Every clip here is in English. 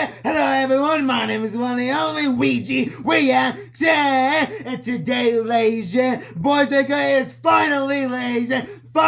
baby! Hello everyone, my name is one and only Luigi Reaction! And today, ladies and boys and girls, is finally, ladies and the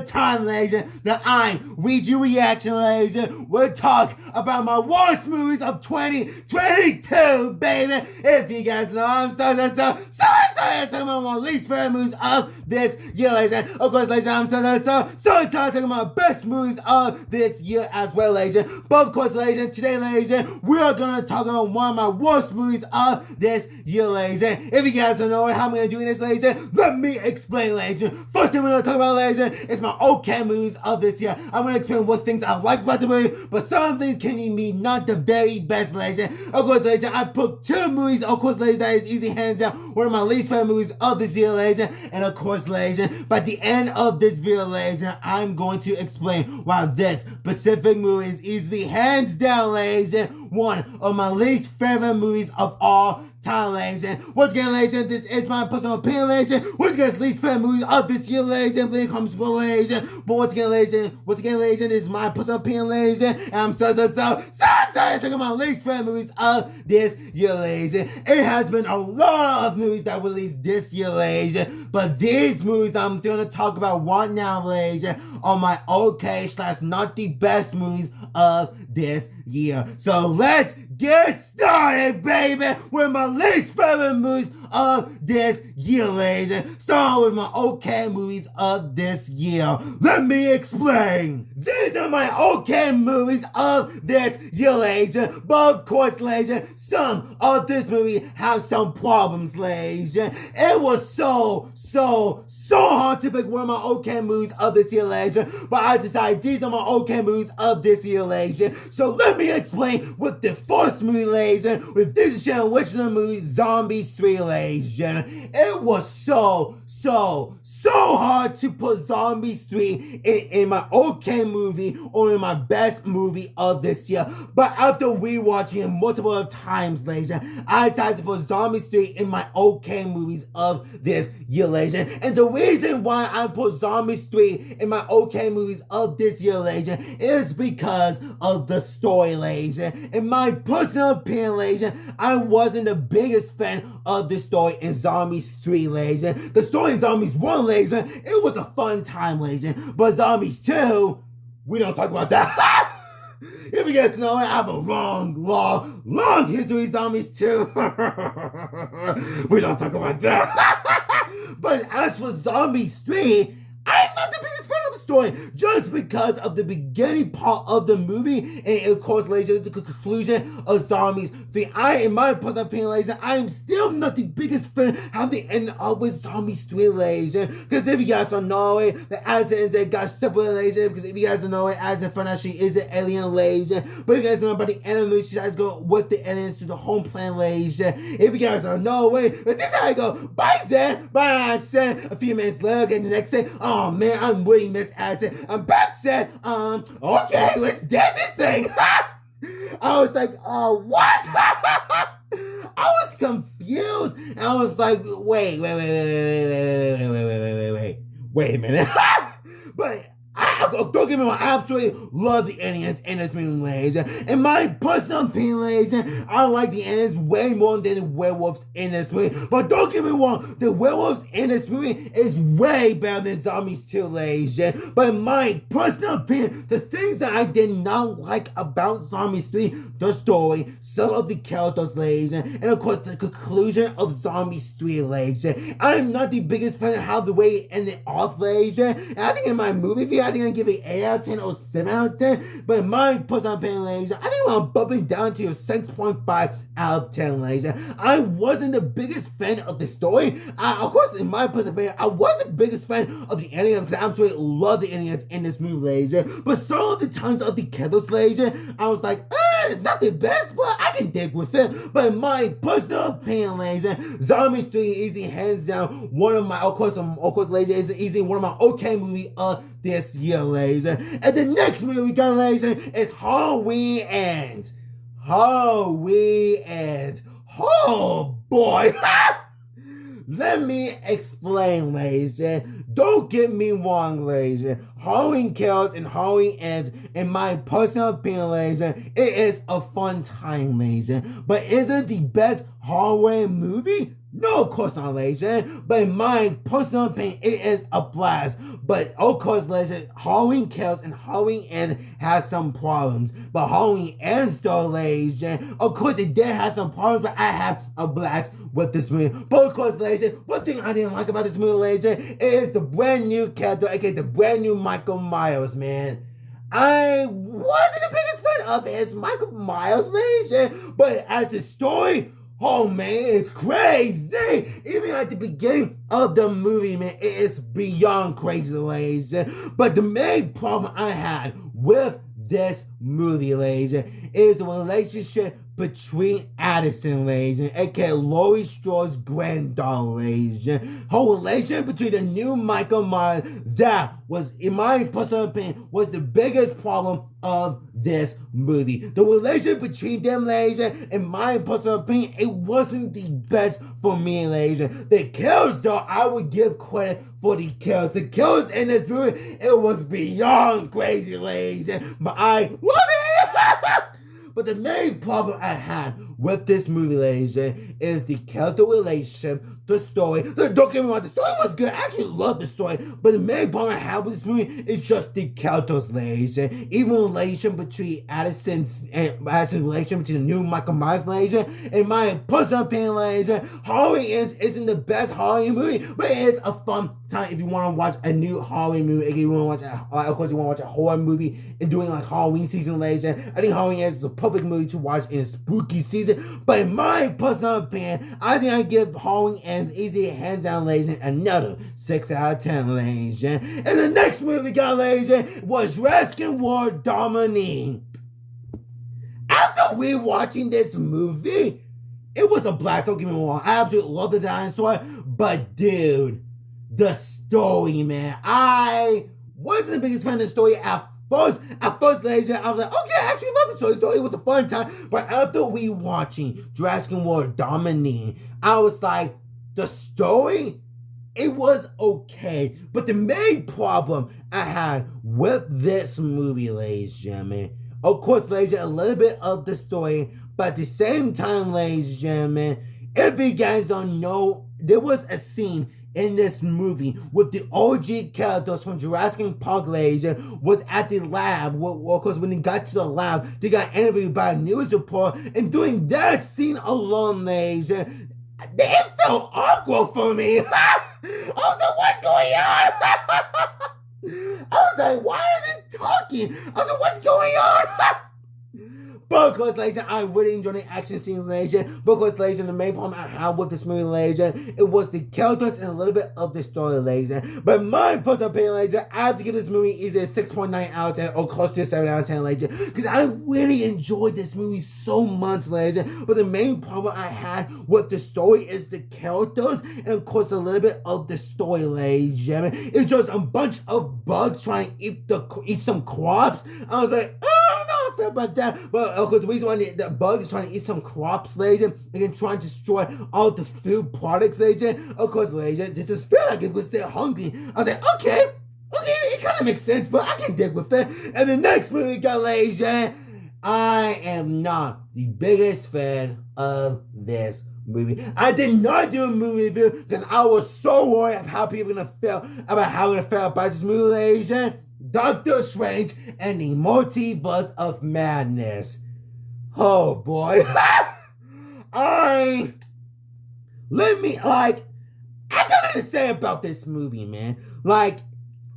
time, ladies, that I'm Luigi Reaction, ladies. We'll talk about my worst movies of 2022, baby. If you guys know, I'm so excited talking about my least favorite movies of this year, ladies. Of course, ladies, I'm so excited talking about my best movies of this year as well, ladies. But of course, ladies, today, ladies, we are gonna talk about one of my worst movies of this year, ladies. If you guys don't know how I'm gonna do this, ladies, let me explain, ladies. First thing we're gonna talk about, ladies, is my okay movies of this year. I'm gonna explain what things I like about the movie, but some things can be not the very best, ladies. Of course, ladies, I put two movies, of course, ladies, that is easy hands down one of my least favorite movies of this year, ladies. And of course, ladies, by the end of this video, ladies, I'm going to explain why this specific movie is easily hands down, ladies, one of my least favorite movies of all time, ladies. Once again, ladies, this is my personal opinion, ladies. Once again, it's least favorite movies of this year, ladies. Please comes below, ladies. But once again, ladies, this is my personal opinion, ladies. And I'm so excited to talk about least favorite movies of this year, ladies. It has been a lot of movies that released this year, ladies. But these movies that I'm going to talk about right now, ladies, are my okay / not the best movies of this year. So let's get started, baby, with my least favorite movies of this year, ladies. Start with my okay movies of this year. Let me explain. These are my okay movies of this year, ladies. But of course, ladies, some of this movie have some problems, ladies. It was so hard to pick one of my okay movies of this year, ladies. But I decided these are my okay movies of this year, ladies. So let me explain with the first movie, ladies, with this original movie, Zombies 3, ladies. It was so hard to put Zombies 3 in my okay movie or in my best movie of this year. But after rewatching it multiple times, ladies, I decided to put Zombies 3 in my okay movies of this year, ladies. And the reason why I put Zombies 3 in my okay movies of this year, ladies, is because of the story, ladies. In my personal opinion, ladies, I wasn't the biggest fan of the story in Zombies 3, ladies. The story in Zombies 1, ladies, it was a fun time, ladies. But Zombies 2, we don't talk about that. If you guys know, I have a long history with Zombies 2. We don't talk about that. But as for Zombies 3, I'm not the biggest fan of the story just because of the beginning part of the movie and of course, ladies, the conclusion of Zombies 3. In my personal opinion, ladies, I am still not the biggest fan how they end up with Zombies 3, ladies. Because if you guys don't know it, the Azan got separated, ladies. Because if you guys don't know it, Azan found out she is an alien, ladies. But if you guys know about the end of the movie, she has to go with the aliens to the home planet, ladies. If you guys don't know it, this is how I go. Bye, Zan. Bye, Zan. A few minutes later, and the next day, oh man, I'm really Miss Azan. I'm back, Zan. Okay, let's dance this thing. I was like, what? I was confused. I was like, wait a minute. But don't get me wrong, I absolutely love the aliens in this movie, ladies. In my personal opinion, ladies, I like the aliens way more than the werewolves in this movie. But don't get me wrong, the werewolves in this movie is way better than Zombies 2, ladies. But in my personal opinion, the things that I did not like about Zombies 3, the story, some of the characters, ladies, and of course the conclusion of Zombies 3, ladies. I'm not the biggest fan of how the way it ended off, ladies. And I think in my movie review, I think I'm give it 8 out of 10 or 7 out of 10. But in my personal opinion, ladies, I think I'm bumping down to a 6.5 out of 10, ladies. I wasn't the biggest fan of the story. Of course, in my personal opinion, I was the biggest fan of the aliens because I absolutely love the aliens in this movie, ladies. But some of the times of the characters, ladies, I was like, it's not the best, but I can dig with it. But in my personal opinion, ladies, Zombies 3 is easy, hands down, one of my, of course, ladies, is easy, one of my okay movie of this year, ladies. And the next movie we got, ladies, is Halloween Ends. Halloween Ends. Oh boy. Let me explain, ladies. Don't get me wrong, ladies. Halloween Kills and Halloween Ends, in my personal opinion, ladies and gentlemen, it is a fun time, ladies and gentlemen. But is it the best Halloween movie? No, of course not, ladies and gentlemen. But in my personal opinion, it is a blast. But of course, ladies and gentlemen, Halloween Kills and Halloween Ends has some problems. But Halloween Ends, though, ladies and gentlemen, of course it did have some problems, but I have a blast with this movie. But of course, ladies and gentlemen, one thing I didn't like about this movie, ladies and gentlemen, is the brand new character, aka the brand new Michael Myers, man. I wasn't the biggest fan of his Michael Myers, ladies and gentlemen, but as a story, oh man, it's crazy. Even at the beginning of the movie, man, it is beyond crazy, ladies and gentlemen. But the main problem I had with this movie, ladies and gentlemen, is the relationship between Addison, ladies and aka Laurie Strode's granddaughter, ladies and her relationship between the new Michael Myers, that was, in my personal opinion, was the biggest problem of this movie. The relationship between them, ladies and in my personal opinion, it wasn't the best for me, ladies and the kills, though, I would give credit for the kills. The kills in this movie, it was beyond crazy, ladies and but I love it. But the main problem I had with this movie, ladies and gentlemen, is the character relationship, the story. Don't get me wrong, the story was good. I actually love the story. But the main problem I had with this movie is just the characters, ladies and gentlemen. Even the relation between Addison's relation between the new Michael Myers, ladies and gentlemen. In my personal opinion, ladies and gentlemen, Halloween isn't the best Halloween movie, but it is a fun time if you want to watch a new Halloween movie. If you want to watch, of course, you want to watch a horror movie and doing like Halloween season, ladies and gentlemen. I think Halloween is a perfect movie to watch in a spooky season. But in my personal opinion, I think I give Halloween Ends easy hands down, ladies and another 6 out of 10, ladies and gentlemen. And the next movie we got, ladies and gentlemen, was Jurassic World Dominion. After rewatching this movie, it was a blast. Don't get me wrong, I absolutely love the dinosaur, but dude, the story, man, I wasn't the biggest fan of the story at first, ladies and gentlemen, I was like, okay, I actually love the story. So it was a fun time. But after rewatching Jurassic World Dominion, I was like, the story, it was okay. But the main problem I had with this movie, ladies and gentlemen, of course, ladies and gentlemen, a little bit of the story, but at the same time, ladies and gentlemen, if you guys don't know, there was a scene in this movie with the OG characters from Jurassic Park, ladies and gentlemen, was at the lab. Well, of course, when they got to the lab, they got interviewed by a news reporter, and doing that scene alone, ladies and gentlemen, it felt awkward for me. I was like, what's going on? I was like, why are they talking? I was like, what's going on? But of course, ladies and gentlemen, I really enjoyed the action scenes, ladies and gentlemen. But of course, ladies and gentlemen, the main problem I had with this movie, ladies and gentlemen, it was the characters and a little bit of the story, ladies and gentlemen. But my personal opinion, ladies and gentlemen, I have to give this movie either a 6.9 out of 10 or close to a 7 out of 10, ladies and gentlemen, because I really enjoyed this movie so much, ladies and gentlemen. But the main problem I had with the story is the characters and of course a little bit of the story, ladies and gentlemen. It's just a bunch of bugs trying to eat some crops. I was like, I don't know how I feel about that. But of course, the reason why the bug is trying to eat some crops, ladies and gentlemen, and trying to destroy all the food products, ladies and gentlemen. Of course, ladies and gentlemen, just feel like it was still hungry. I was like, okay, it kind of makes sense, but I can dig with it. And the next movie we got, ladies and gentlemen, I am not the biggest fan of this movie. I did not do a movie review because I was so worried of how people are gonna feel about this movie, ladies and gentlemen. Doctor Strange and the Multiverse of Madness. Oh boy. I got nothing to say about this movie, man. Like,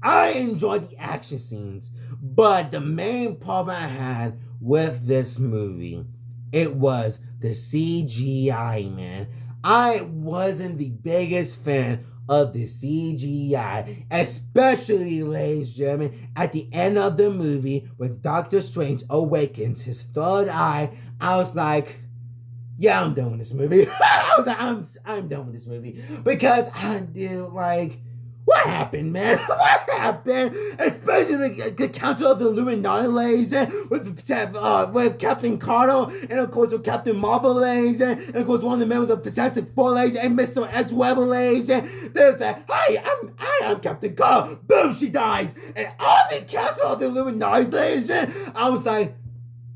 I enjoyed the action scenes, but the main problem I had with this movie, it was the CGI, man. I wasn't the biggest fan of the CGI, especially, ladies and gentlemen, at the end of the movie when Doctor Strange awakens his third eye. I was like, yeah, I'm done with this movie. I was like, I'm done with this movie because I do like, What happened, man? What happened? Especially the Council of the Illuminati, ladies, with Captain Carter, and of course with Captain Marvel, ladies, and of course one of the members of Fantastic Four, ladies, and Mr. X-Weber, ladies. There's that, hey, I'm Captain Carter. Boom, she dies. And all the Council of the Illuminati, ladies, I was like,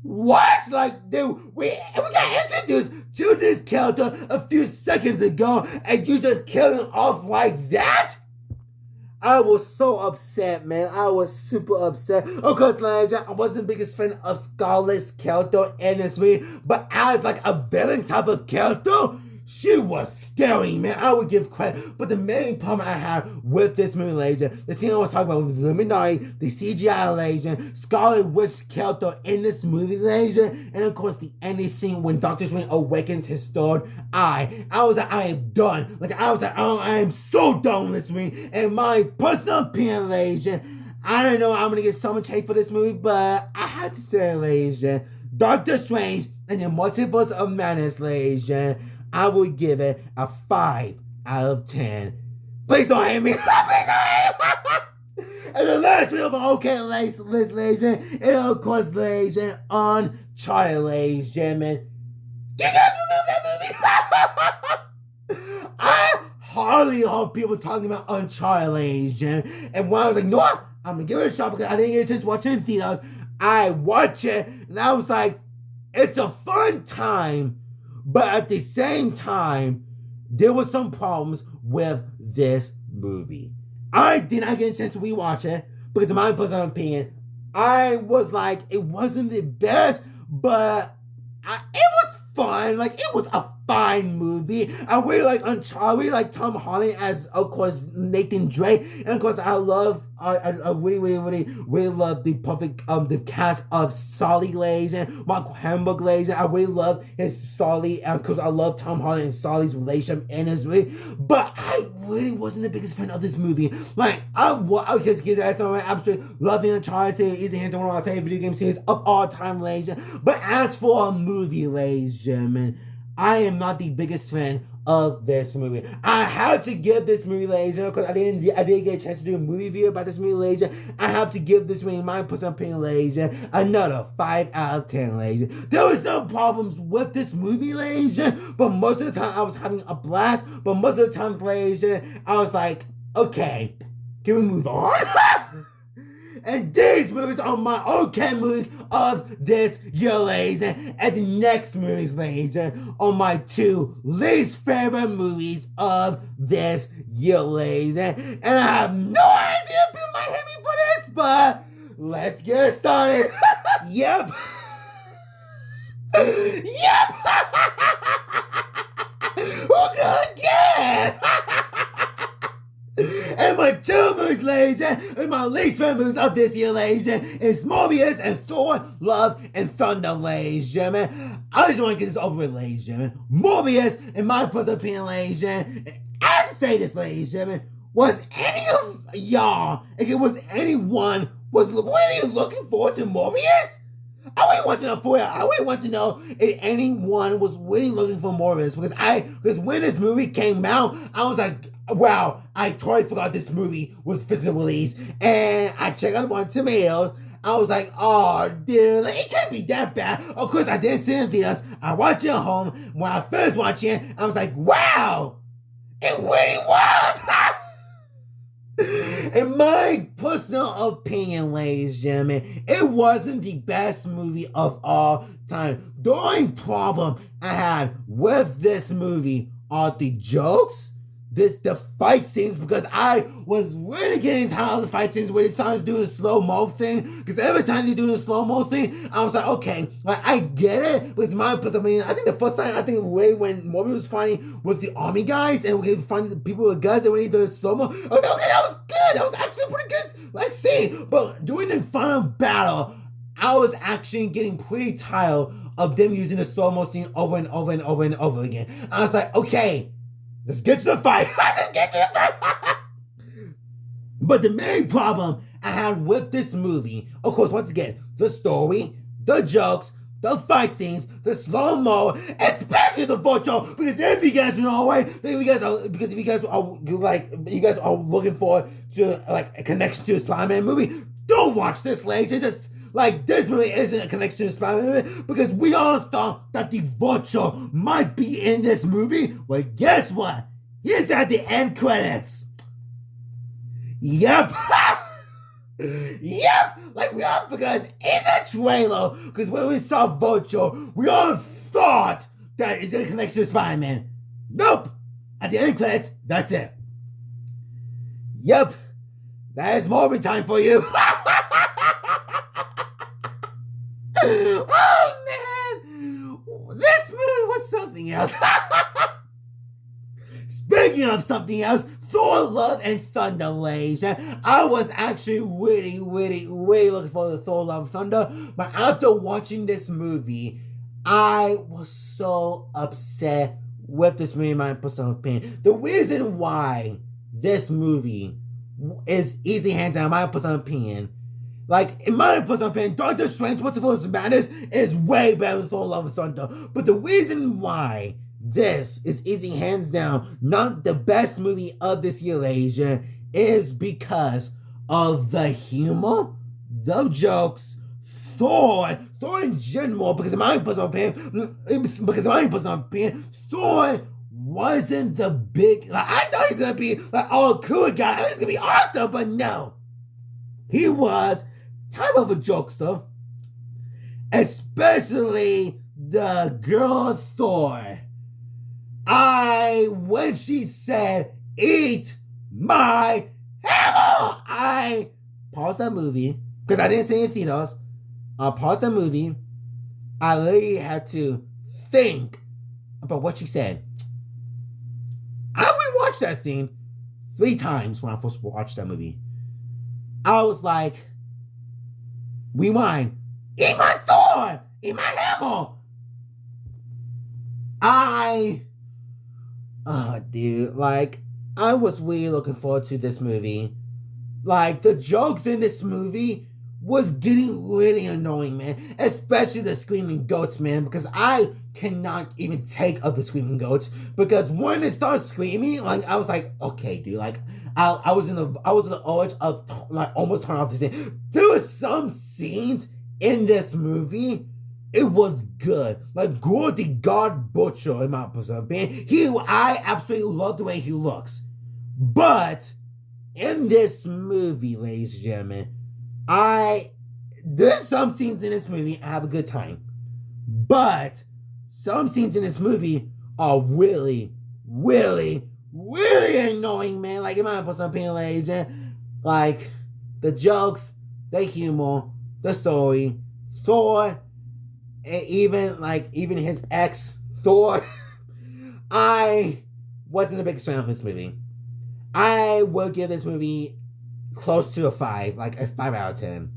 what? Like, dude, we got introduced to this character a few seconds ago, and you just killed him off like that? I was so upset, man. I was super upset. Of course, ladies, I wasn't the biggest fan of Scarlett's character in this movie, but as like a villain type of character, she was scary, man. I would give credit. But the main problem I had with this movie, ladies, the scene I was talking about with the Illuminati, the CGI, ladies, Scarlet Witch character in this movie, ladies, and of course the ending scene when Doctor Strange awakens his third eye. I was like, I am done. Like, I was like, oh, I am so done with this movie. And my personal opinion, ladies, I don't know, I'm gonna get so much hate for this movie, but I had to say, ladies, Doctor Strange and the Multiverse of Madness, ladies, I would give it a 5 out of 10. Please don't hate me. Please don't hate me. And the last video of an okay list, ladies and of course, ladies and Uncharted, ladies and gentlemen. Do you guys remember that movie? I hardly heard people talking about Uncharted, ladies and gentlemen. And when I was like, no, I'm gonna give it a shot because I didn't get a chance to watch it in theaters, I watched it and I was like, it's a fun time. But at the same time, there were some problems with this movie. I did not get a chance to rewatch it because in my personal opinion, I was like, it wasn't the best, but it was fun. Like, it was a fine movie. I really like Uncharted. I really like Tom Holland as, of course, Nathan Drake. And of course, I really love the perfect, the cast of Sully, ladies, and Mark Hamill, ladies. I really love his Sully, because I love Tom Holland and Sully's relationship in this movie. But I really wasn't the biggest fan of this movie. Like, because that's not my absolute loving Uncharted series. Is hands one of my favorite video game series of all time, ladies. But as for a movie, ladies and gentlemen, I am not the biggest fan of this movie. I had to give this movie, ladies, because I didn't get a chance to do a movie review about this movie, ladies. I have to give this movie, my personal opinion, ladies, another 5 out of 10, ladies. There were some problems with this movie, ladies, but most of the time I was having a blast. But most of the times, ladies, I was like, okay, can we move on? And these movies are my okay movies of this year, ladies. And the next movies, ladies, are my 2 least favorite movies of this year, ladies. And I have no idea if people might hate me for this, but let's get started. Yep. Yep. Who could guess? And my 2 movies, ladies, and my least favorite movies of this year, ladies, is Morbius and Thor, Love and Thunder, ladies and gentlemen. I just want to get this over with, ladies and gentlemen. Morbius, in my personal opinion, ladies and gentlemen, I have to say this, ladies and gentlemen, was any of y'all, if it was anyone, was really looking forward to Morbius? I really want to know if anyone was really looking for Morbius, because when this movie came out, I was like, wow, I totally forgot this movie was physically released. And I checked out it on Tomatoes. I was like, oh, dude, like, it can't be that bad. Of course, I didn't see it in theaters. I watched it at home. When I finished watching it, I was like, wow, it really was. In my personal opinion, ladies and gentlemen, it wasn't the best movie of all time. The only problem I had with this movie are the jokes, the fight scenes, because I was really getting tired of the fight scenes where they started doing the slow-mo thing, because every time they do the slow-mo thing, I was like, okay, like, I get it, but it's my personal opinion. I think the first time, when Morbius was fighting with the army guys, and we were fighting the people with guns, and when he did the slow-mo, I was like, okay, that was good, that was actually a pretty good, like, scene, but during the final battle, I was actually getting pretty tired of them using the slow-mo scene over and over and over and over again. I was like, okay, let's get to the fight. Let's get to the fight. But the main problem I had with this movie, of course, once again, the story, the jokes, the fight scenes, the slow-mo, especially especially the Vulture, because if you guys know, right, if you guys are looking forward to like a connection to a Spider-Man movie, don't watch this, ladies. Just like this movie isn't a connection to a Spider-Man movie because we all thought that the Vulture might be in this movie. Well, guess what? He's at the end credits. Yep. Yep, like we all, because in the trailer, because when we saw Vulture, we all thought that it's gonna connect to Spider-Man. Nope. At the end credits, that's it. Yep, that is Morbid time for you. Oh man, this movie was something else. Speaking of something else, Thor Love and Thunder, ladies. I was actually really looking forward to Thor Love and Thunder, but after watching this movie, I was so upset with this movie in my personal opinion. The reason why this movie is easy hands down, in my personal opinion, like, in my personal opinion, Doctor Strange, Multiverse Madness is way better than Thor Love and Thunder, but the reason why this is easy hands down not the best movie of this year, Asia, is because of the humor, the jokes, Thor in general, because in my personal opinion, Thor wasn't the big, like, I thought he was gonna be like, oh, cool guy, I thought he was gonna be awesome, but no. He was type of a jokester, especially the girl Thor. When she said, eat my hammer, I paused that movie, because I didn't see any theaters. I paused that movie. I literally had to think about what she said. I rewatched that scene 3 times when I first watched that movie. I was like, rewind, eat my Thor, eat my hammer. Dude, like, I was really looking forward to this movie. Like, the jokes in this movie was getting really annoying, man. Especially the screaming goats, man, because I cannot even take up the screaming goats. Because when it started screaming, like, I was like, okay, dude, like, I was in the urge of, like, almost turning off the scene. There were some scenes in this movie, it was good. Like, Gore the God Butcher, in my opinion. I absolutely love the way he looks. But in this movie, ladies and gentlemen, there's some scenes in this movie I have a good time. But some scenes in this movie are really annoying, man. Like, in my personal opinion, ladies and gentlemen, like, the jokes, the humor, the story, Thor, and even his ex, Thor, I wasn't a big fan of this movie. I will give this movie close to a 5, like a 5 out of 10.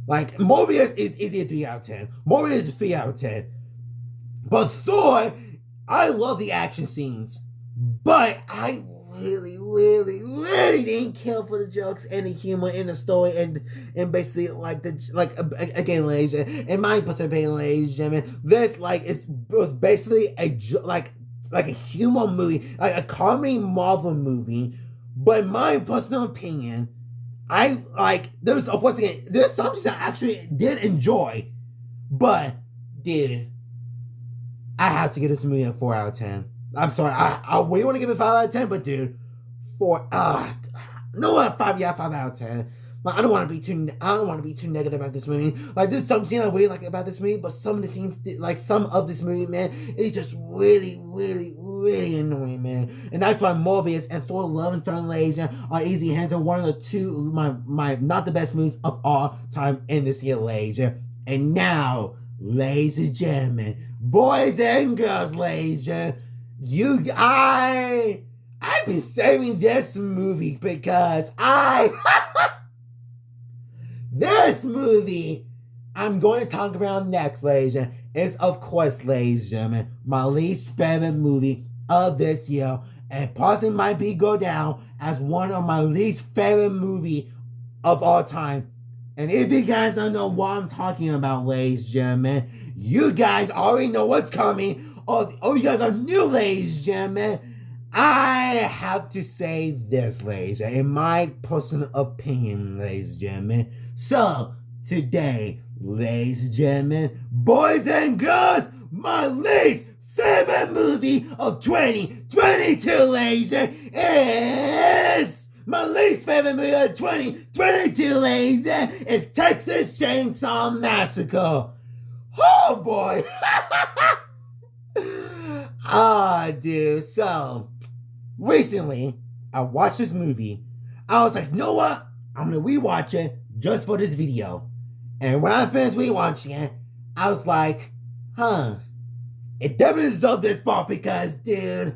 Like, Morbius is easy a 3 out of 10. Morbius is 3 out of 10. But Thor, I love the action scenes, but I really didn't care for the jokes and the humor in the story and basically again, ladies, in my opinion, ladies and gentlemen, this it was basically like a humor movie, like a comedy Marvel movie. But in my personal opinion, there's some things I actually did enjoy, but dude, I have to give this movie a 4 out of 10. I'm sorry, I really want to give it 5 out of 10, but dude, 5 out of 10. Like, I don't want to be too negative about this movie. Like, there's some scenes I really like about this movie, but some of the scenes, like some of this movie, man, it's just really annoying, man. And that's why Morbius and Thor: Love and Thunder, ladies, are easy hands and one of the two my not the best movies of all time in this year, ladies. And now, ladies and gentlemen, boys and girls, ladies, I've been saving this movie because this movie I'm going to talk about next, ladies and gentlemen, is, of course, ladies and gentlemen, my least favorite movie of this year, and possibly might go down as one of my least favorite movie of all time. And if you guys don't know what I'm talking about, ladies and gentlemen, you guys already know what's coming. you guys are new, ladies and gentlemen, I have to say this, ladies, in my personal opinion, ladies and gentlemen. So, today, ladies and gentlemen, boys and girls, my least favorite movie of 2022, ladies, is my least favorite movie of 2022, ladies, is Texas Chainsaw Massacre. Oh boy! Ah, dude. So, recently, I watched this movie. I was like, you know what? I'm gonna rewatch it just for this video. And when I finished rewatching it, I was like, it definitely deserved this spot because, dude,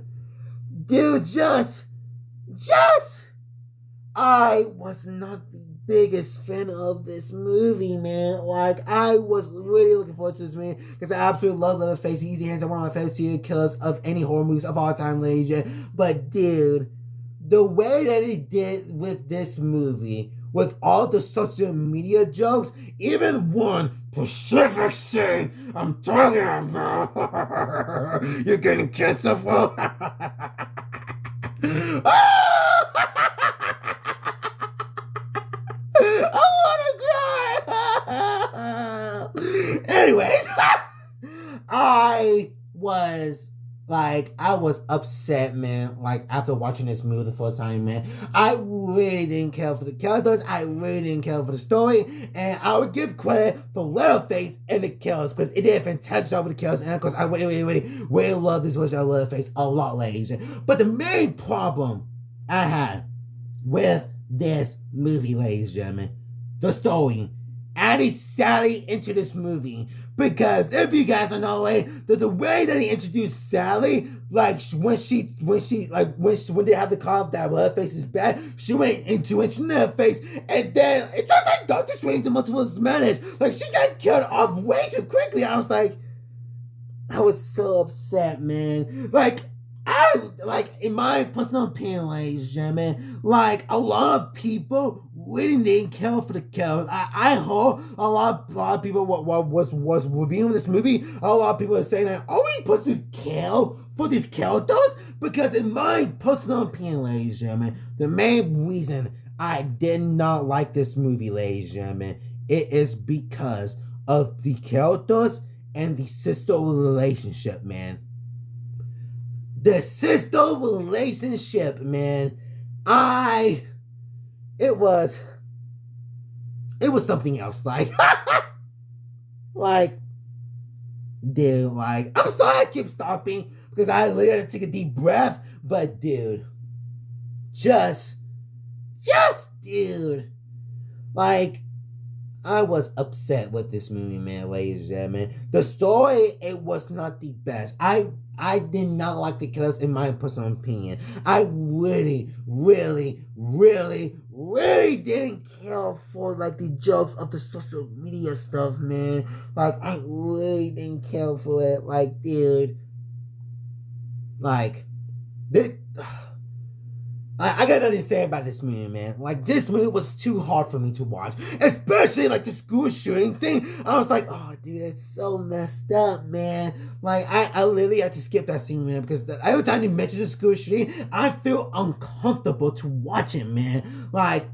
I was not the biggest fan of this movie, man. Like, I was really looking forward to this movie because I absolutely love Leatherface. Easy Hands are one of my favorite serial killers of any horror movies of all time, ladies. But, dude, the way that he did with this movie, with all the social media jokes, even one specific scene I'm talking about. You're getting cancer for. Anyways, I was upset, man. Like, after watching this movie the first time, man, I really didn't care for the characters. I really didn't care for the story. And I would give credit to Leatherface and the kills because it did a fantastic job with the kills. And of course, I really love this version of Leatherface a lot, ladies. But the main problem I had with this movie, ladies and gentlemen, the story. Adding Sally into this movie. Because if you guys don't know, the way that he introduced Sally, like when they have the call that Leatherface is bad, she went into Leatherface, and then it's just like Doctor Strange the Multiverse of Madness. Like, she got killed off way too quickly. I was so upset, man. In my personal opinion, ladies and gentlemen, like, a lot of people really didn't care for the kills. I heard a lot of people was reviewing this movie. A lot of people are saying that, are we supposed to kill for these characters? Because in my personal opinion, ladies and gentlemen, the main reason I did not like this movie, ladies and gentlemen, it is because of the characters and the sister relationship, man. The sister relationship, man. It was something else. Like, dude, I'm sorry I keep stopping because I literally had to take a deep breath. But, dude, dude, I was upset with this movie, man, ladies and gentlemen. The story, it was not the best. I did not like the killers, in my personal opinion. I really didn't care for, the jokes of the social media stuff, man. I really didn't care for it. Dude. I got nothing to say about this movie, man. This movie was too hard for me to watch. Especially, the school shooting thing. I was like, oh, dude, it's so messed up, man. I literally had to skip that scene, man. Because every time you mention the school shooting, I feel uncomfortable to watch it, man.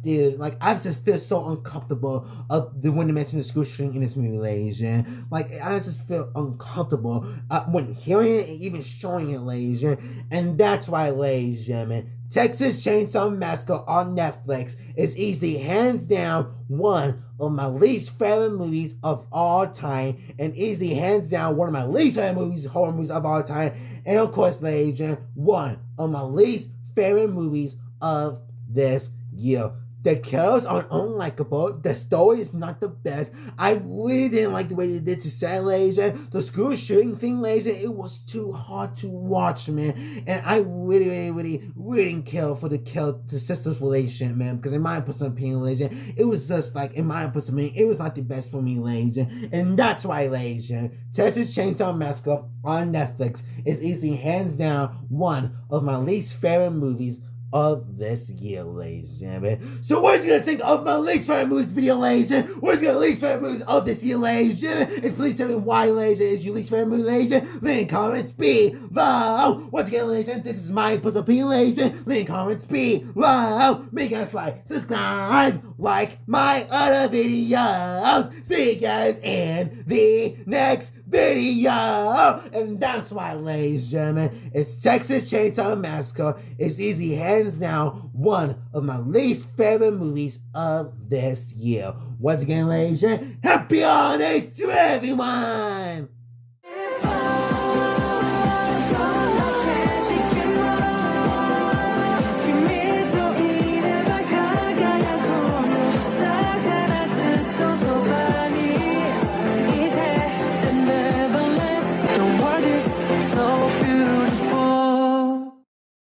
Dude, I just feel so uncomfortable when they mention the school shooting in this movie, ladies, and I just feel uncomfortable when hearing it and even showing it, ladies, and that's why, ladies and gentlemen, Texas Chainsaw Massacre on Netflix is easily, hands down, one of my least favorite movies of all time, and easily, hands down, one of my least favorite horror movies of all time, and of course, ladies and gentlemen, one of my least favorite movies of this year. The characters are unlikable. The story is not the best. I really didn't like the way they did to Sally, ladies. The school shooting thing, ladies. It was too hard to watch, man. And I really didn't care for the sisters' relationship, man. Because in my personal opinion, ladies, it was just in my personal opinion, it was not the best for me, ladies. And that's why, ladies, Texas Chainsaw Massacre on Netflix is easily, hands down, one of my least favorite movies of this year, ladies and gentlemen. So what you guys think of my least favorite movies video, ladies and gentlemen? What's your least favorite movies of this year, ladies and gentlemen? And please tell me why, ladies and gentlemen, is your least favorite movie, ladies and gentlemen? Leave in comments below. Once again, ladies and gentlemen, this is my personal opinion, ladies and gentlemen. Leave in comments below. Make us like, subscribe, like my other videos. See you guys in the next video. And that's why, ladies and gentlemen, it's Texas Chainsaw Massacre. It's easy hands down one of my least favorite movies of this year. Once again, ladies and gentlemen, happy holidays to everyone.